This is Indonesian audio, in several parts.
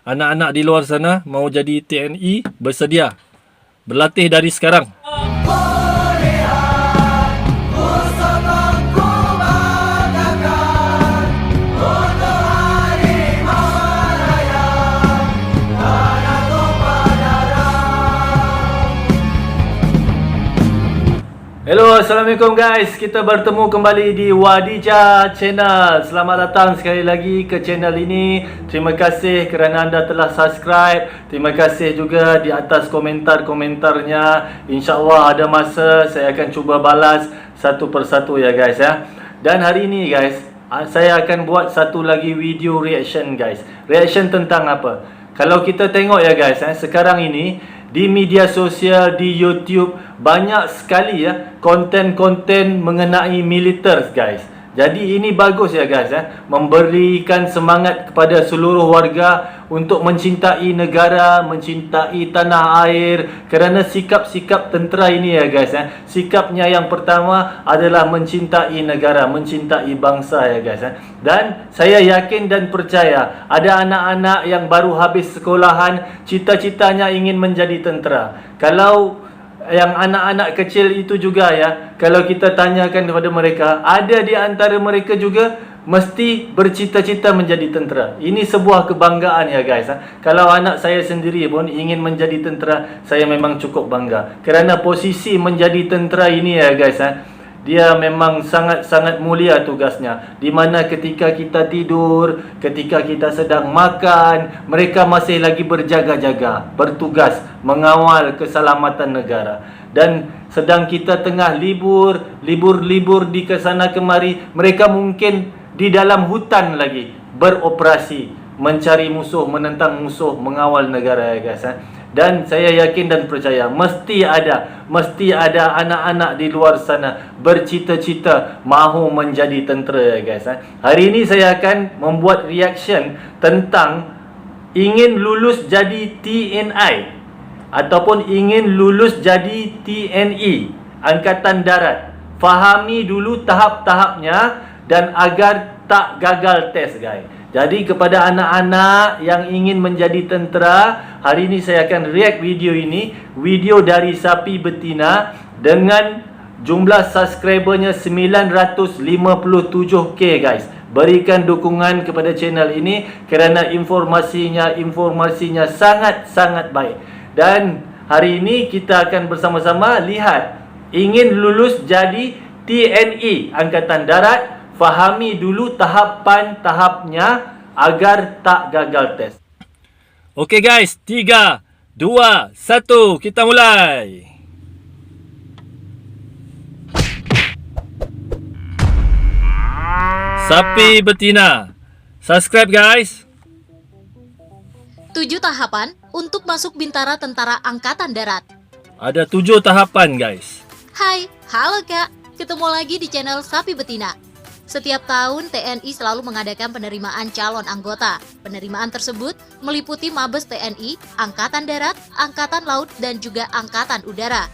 anak-anak di luar sana mau jadi TNI, bersedia. Berlatih dari sekarang. Hello, Assalamualaikum guys. Kita bertemu kembali di Wadijah Channel. Selamat datang sekali lagi ke channel ini. Terima kasih kerana anda telah subscribe. Terima kasih juga di atas komentar-komentarnya. InsyaAllah ada masa saya akan cuba balas satu persatu ya guys ya. Dan hari ini guys, saya akan buat satu lagi video reaction guys. Reaction tentang apa? Kalau kita tengok ya guys, sekarang ini di media sosial, di YouTube, banyak sekali ya konten-konten mengenai militer guys. Jadi ini bagus ya guys memberikan semangat kepada seluruh warga untuk mencintai negara, mencintai tanah air. Kerana sikap-sikap tentera ini ya guys sikapnya yang pertama adalah mencintai negara, mencintai bangsa ya guys Dan saya yakin dan percaya ada anak-anak yang baru habis sekolahan, cita-citanya ingin menjadi tentera. Kalau yang anak-anak kecil itu juga ya, kalau kita tanyakan kepada mereka, ada di antara mereka juga mesti bercita-cita menjadi tentera. Ini sebuah kebanggaan ya guys Kalau anak saya sendiri pun ingin menjadi tentera, saya memang cukup bangga. Kerana posisi menjadi tentera ini ya guys dia memang sangat-sangat mulia tugasnya. Di mana ketika kita tidur, ketika kita sedang makan, mereka masih lagi berjaga-jaga, bertugas mengawal keselamatan negara. Dan sedang kita tengah libur di kesana kemari, mereka mungkin di dalam hutan lagi beroperasi, mencari musuh, menentang musuh, mengawal negara ya guys Dan saya yakin dan percaya mesti ada anak-anak di luar sana bercita-cita mahu menjadi tentera ya guys Hari ini saya akan membuat reaction tentang ingin lulus jadi TNI ataupun ingin lulus jadi TNI, Angkatan Darat. Fahami dulu tahap-tahapnya dan agar tak gagal tes guys. Jadi kepada anak-anak yang ingin menjadi tentera, hari ini saya akan react video ini, video dari Sapi Betina dengan jumlah subscribernya 957k guys. Berikan dukungan kepada channel ini kerana informasinya sangat-sangat baik. Dan hari ini kita akan bersama-sama lihat ingin lulus jadi TNI Angkatan Darat. Fahami dulu tahapan-tahapnya agar tak gagal tes. Okey guys, 3, 2, 1, kita mulai. Sapi Betina. Subscribe guys. 7 tahapan untuk masuk Bintara Tentara Angkatan Darat. Ada 7 tahapan guys. Hai, halo kak. Ketemu lagi di channel Sapi Betina. Setiap tahun TNI selalu mengadakan penerimaan calon anggota. Penerimaan tersebut meliputi Mabes TNI, Angkatan Darat, Angkatan Laut, dan juga Angkatan Udara.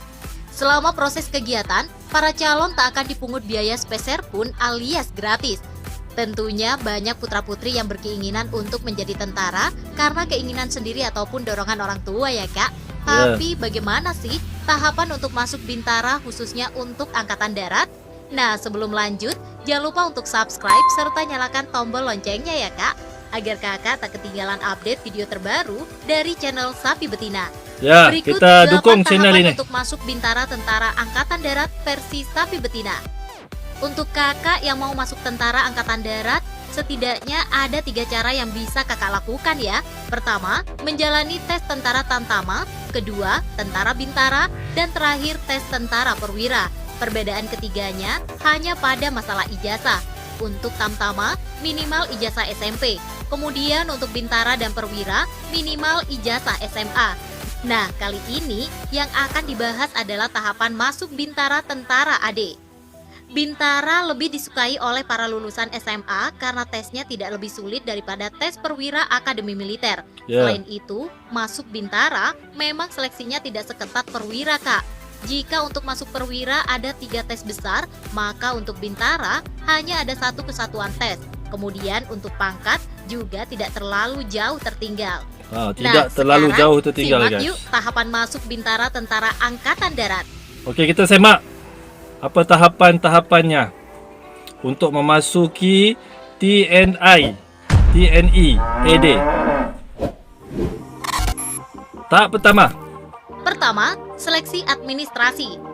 Selama proses kegiatan, para calon tak akan dipungut biaya speser pun alias gratis. Tentunya banyak putra-putri yang berkeinginan untuk menjadi tentara karena keinginan sendiri ataupun dorongan orang tua ya kak. Tapi bagaimana sih tahapan untuk masuk Bintara khususnya untuk Angkatan Darat? Nah, sebelum lanjut, jangan lupa untuk subscribe serta nyalakan tombol loncengnya ya kak, agar kakak tak ketinggalan update video terbaru dari channel Sapi Betina. Ya, Berikut kita dukung channel ini untuk masuk Bintara Tentara Angkatan Darat versi Sapi Betina. Untuk kakak yang mau masuk Tentara Angkatan Darat, setidaknya ada 3 cara yang bisa kakak lakukan ya. Pertama, menjalani tes Tentara Tamtama, kedua, Tentara Bintara, dan terakhir tes Tentara Perwira. Perbedaan ketiganya hanya pada masalah ijazah. Untuk Tamtama, minimal ijazah SMP. Kemudian untuk Bintara dan Perwira, minimal ijazah SMA. Nah, kali ini yang akan dibahas adalah tahapan masuk Bintara Tentara AD. Bintara lebih disukai oleh para lulusan SMA karena tesnya tidak lebih sulit daripada tes Perwira Akademi Militer. Selain itu, masuk Bintara memang seleksinya tidak seketat Perwira kak. Jika untuk masuk Perwira ada 3 tes besar, maka untuk Bintara hanya ada 1 kesatuan tes. Kemudian untuk pangkat juga tidak terlalu jauh tertinggal. Tidak terlalu sekarang jauh tertinggal simak guys. yuk tahapan masuk Bintara Tentara Angkatan Darat. Okey, kita semak apa tahapan-tahapannya untuk memasuki TNI, AD. Tahap pertama. Pertama, seleksi administrasi.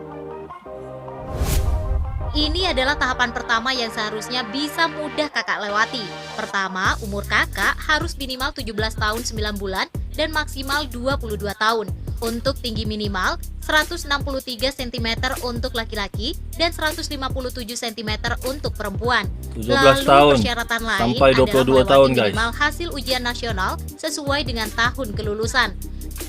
Ini adalah tahapan pertama yang seharusnya bisa mudah kakak lewati. Pertama, umur kakak harus minimal 17 tahun 9 bulan dan maksimal 22 tahun. Untuk tinggi minimal 163 cm untuk laki-laki dan 157 cm untuk perempuan. 17 Lalu tahun persyaratan lain sampai 22 adalah tahun, melewati guys. minimal hasil ujian nasional sesuai dengan tahun kelulusan.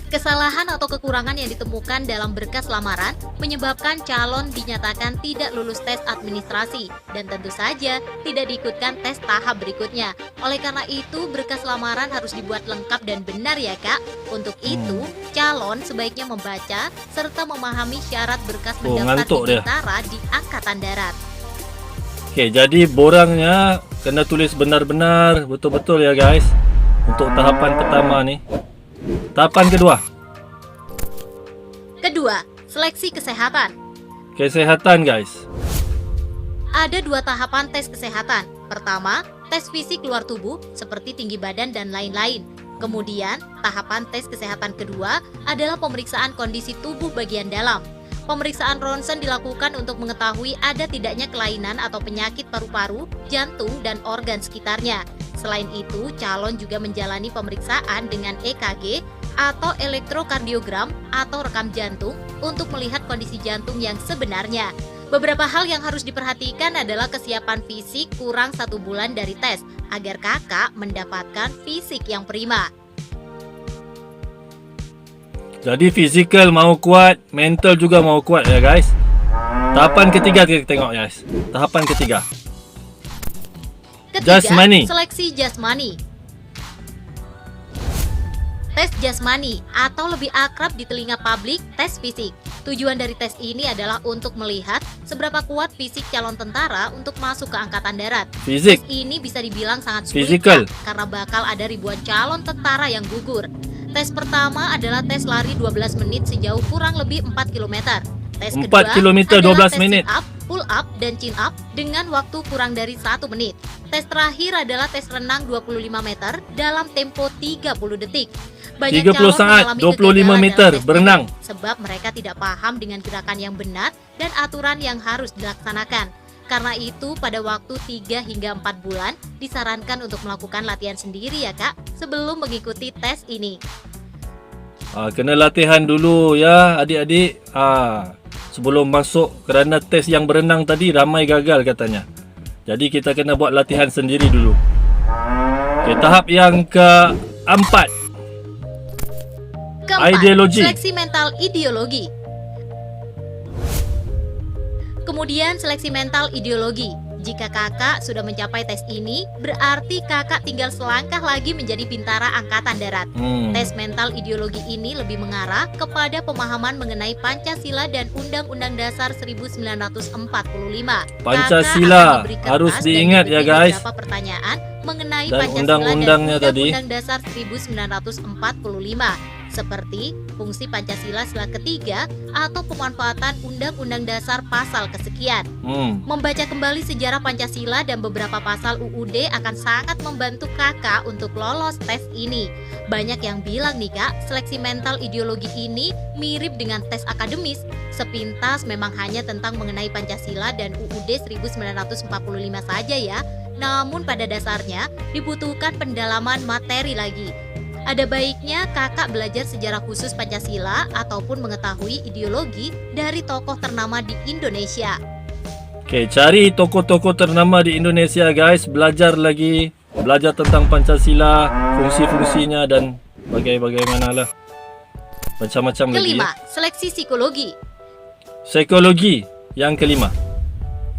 Kesalahan atau kekurangan yang ditemukan dalam berkas lamaran menyebabkan calon dinyatakan tidak lulus tes administrasi dan tentu saja tidak diikutkan tes tahap berikutnya. Oleh karena itu, berkas lamaran harus dibuat lengkap dan benar ya Kak. Untuk itu, calon sebaiknya membaca serta memahami syarat berkas mendaftar ngantuk di dia. Bintara di Angkatan Darat. Okey, jadi borangnya kena tulis benar-benar betul-betul ya guys. Untuk tahapan pertama ni. Tahapan kedua. Kedua, seleksi kesehatan. Kesehatan guys. Ada dua tahapan tes kesehatan. Pertama, tes fisik luar tubuh seperti tinggi badan dan lain-lain. Kemudian, tahapan tes kesehatan kedua adalah pemeriksaan kondisi tubuh bagian dalam. Pemeriksaan ronsen dilakukan untuk mengetahui ada tidaknya kelainan atau penyakit paru-paru, jantung, dan organ sekitarnya. Selain itu, calon juga menjalani pemeriksaan dengan EKG atau elektrokardiogram atau rekam jantung untuk melihat kondisi jantung yang sebenarnya. Beberapa hal yang harus diperhatikan adalah kesiapan fisik kurang 1 bulan dari tes agar kakak mendapatkan fisik yang prima. Jadi fizikal mau kuat, mental juga mau kuat ya guys. Tahapan ketiga kita tengok guys. Tahapan ketiga. Ketiga, Jasmani. seleksi jasmani. Tes jasmani atau lebih akrab di telinga publik, tes fisik. Tujuan dari tes ini adalah untuk melihat seberapa kuat fisik calon tentara untuk masuk ke Angkatan Darat. Fizik. Tes ini bisa dibilang sangat sulit Physical. Kak, karena bakal ada ribuan calon tentara yang gugur. Tes pertama adalah tes lari 12 menit sejauh kurang lebih 4 km. Tes 4 kedua kilometer, adalah 12 tes menit. sit up, pull up, dan chin up dengan waktu kurang dari 1 menit. Tes terakhir adalah tes renang 25 meter dalam tempo 30 detik. Banyak 30 calon saat, mengalami 25 kegagalan meter dalam tes berenang. ini sebab mereka tidak paham dengan gerakan yang benar dan aturan yang harus dilaksanakan. Karena itu, pada waktu 3 hingga 4 bulan disarankan untuk melakukan latihan sendiri ya Kak, sebelum mengikuti tes ini. Kena latihan dulu ya adik-adik. Sebelum masuk kerana tes yang berenang tadi ramai gagal katanya. Jadi kita kena buat latihan sendiri dulu. Okay, tahap yang keempat. Keempat, Ideologi. seleksi mental ideologi. Kemudian seleksi mental ideologi. Jika kakak sudah mencapai tes ini, berarti kakak tinggal selangkah lagi menjadi Bintara Angkatan Darat. Tes mental ideologi ini lebih mengarah kepada pemahaman mengenai Pancasila dan Undang-Undang Dasar 1945. Pancasila Kakak akan diberi kertas harus dan diingat ya diberi guys. beberapa pertanyaan mengenai Dan Pancasila undang-undangnya dan tadi. Undang-Undang Dasar 1945. Seperti fungsi Pancasila sila ketiga atau pemanfaatan Undang-Undang Dasar pasal kesekian. Membaca kembali sejarah Pancasila dan beberapa pasal UUD akan sangat membantu kakak untuk lolos tes ini. Banyak yang bilang nih Kak, seleksi mental ideologi ini mirip dengan tes akademis. Sepintas memang hanya tentang mengenai Pancasila dan UUD 1945 saja ya. Namun pada dasarnya dibutuhkan pendalaman materi lagi. Ada baiknya kakak belajar sejarah khusus Pancasila ataupun mengetahui ideologi dari tokoh ternama di Indonesia. Okay, cari tokoh-tokoh ternama di Indonesia guys. Belajar lagi. Belajar tentang Pancasila, fungsi-fungsinya dan bagaimana lah. Macam-macam lagi Kelima, ya. seleksi psikologi. Psikologi yang kelima.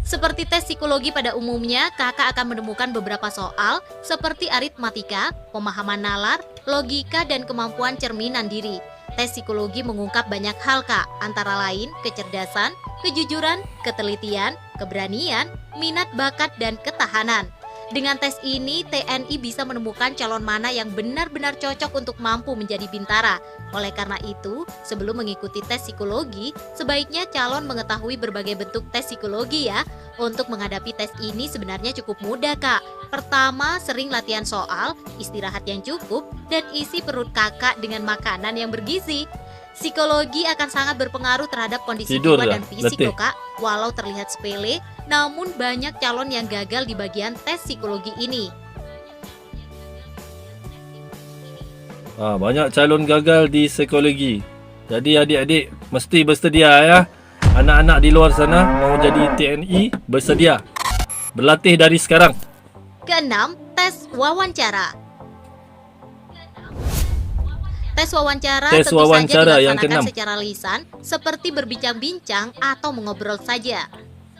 Seperti tes psikologi pada umumnya, kakak akan menemukan beberapa soal seperti aritmatika, pemahaman nalar, logika, dan kemampuan cerminan diri. Tes psikologi mengungkap banyak hal Kak, antara lain kecerdasan, kejujuran, ketelitian, keberanian, minat bakat, dan ketahanan. Dengan tes ini, TNI bisa menemukan calon mana yang benar-benar cocok untuk mampu menjadi bintara. Oleh karena itu, sebelum mengikuti tes psikologi, sebaiknya calon mengetahui berbagai bentuk tes psikologi ya. Untuk menghadapi tes ini sebenarnya cukup mudah, Kak. Pertama, sering latihan soal, istirahat yang cukup, dan isi perut kakak dengan makanan yang bergizi. Psikologi akan sangat berpengaruh terhadap kondisi Tidur jiwa lah, dan fisik letih. loh, Kak. Walau terlihat sepele, namun banyak calon yang gagal di bagian tes psikologi ini. Banyak calon gagal di psikologi. Jadi adik-adik mesti bersedia ya. Anak-anak di luar sana mau jadi TNI, bersedia. Berlatih dari sekarang. Keenam, tes wawancara. Tes wawancara Tes tentu wawancara saja yang dilaksanakan keenam. secara lisan, seperti berbincang-bincang atau mengobrol saja.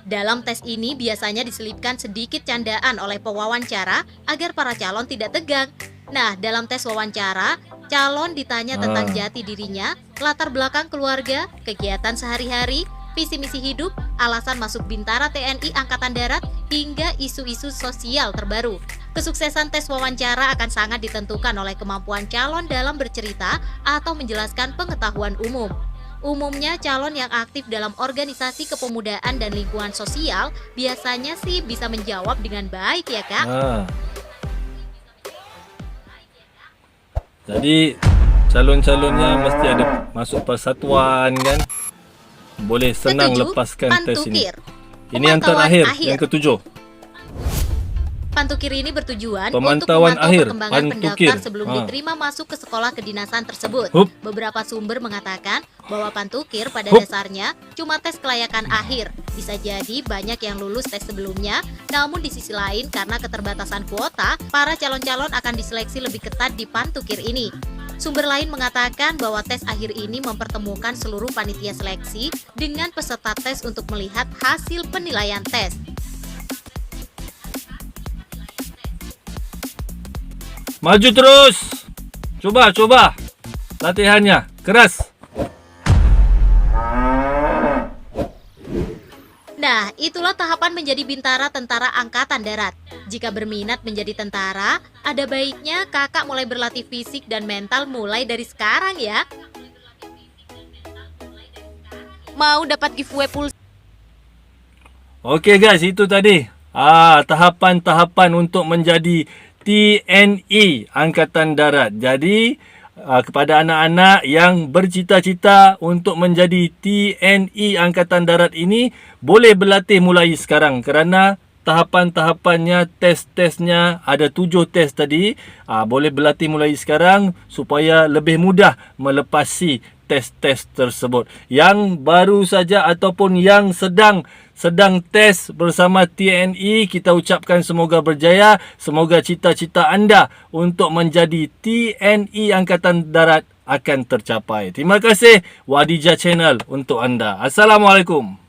Dalam tes ini biasanya diselipkan sedikit candaan oleh pewawancara agar para calon tidak tegang. Nah, dalam tes wawancara, calon ditanya tentang jati dirinya, latar belakang keluarga, kegiatan sehari-hari, visi misi hidup, alasan masuk bintara TNI Angkatan Darat, hingga isu-isu sosial terbaru. Kesuksesan tes wawancara akan sangat ditentukan oleh kemampuan calon dalam bercerita atau menjelaskan pengetahuan umum. Umumnya calon yang aktif dalam organisasi kepemudaan dan lingkungan sosial biasanya sih bisa menjawab dengan baik ya, Kak. Jadi calon-calonnya mesti ada masuk persatuan kan. Boleh senang Ketujuh, lepaskan tes ini. pantukir. Ini yang Pemantauan terakhir, akhir. yang ketujuh. Pantukir ini bertujuan Pemantauan untuk memantau akhir, perkembangan pantukir. pendaftar sebelum diterima masuk ke sekolah kedinasan tersebut. Hup. Beberapa sumber mengatakan bahwa pantukir pada Hup. dasarnya cuma tes kelayakan akhir. Bisa jadi banyak yang lulus tes sebelumnya, namun di sisi lain karena keterbatasan kuota, para calon-calon akan diseleksi lebih ketat di pantukir ini. Sumber lain mengatakan bahwa tes akhir ini mempertemukan seluruh panitia seleksi dengan peserta tes untuk melihat hasil penilaian tes. Maju terus. Coba. Latihannya keras. Nah, itulah tahapan menjadi bintara Tentara Angkatan Darat. Jika berminat menjadi tentara, ada baiknya kakak mulai berlatih fisik dan mental mulai dari sekarang ya. Mau dapat giveaway pulsa? Oke guys, itu tadi tahapan-tahapan untuk menjadi TNI Angkatan Darat. Jadi kepada anak-anak yang bercita-cita untuk menjadi TNI Angkatan Darat ini, boleh berlatih mulai sekarang kerana tahapan-tahapannya, tes-tesnya ada 7 tes tadi. Boleh berlatih mulai sekarang supaya lebih mudah melepasi tes-tes tersebut. Yang baru saja ataupun yang sedang tes bersama TNI, kita ucapkan semoga berjaya. Semoga cita-cita anda untuk menjadi TNI Angkatan Darat akan tercapai. Terima kasih Wadijah Channel untuk anda. Assalamualaikum.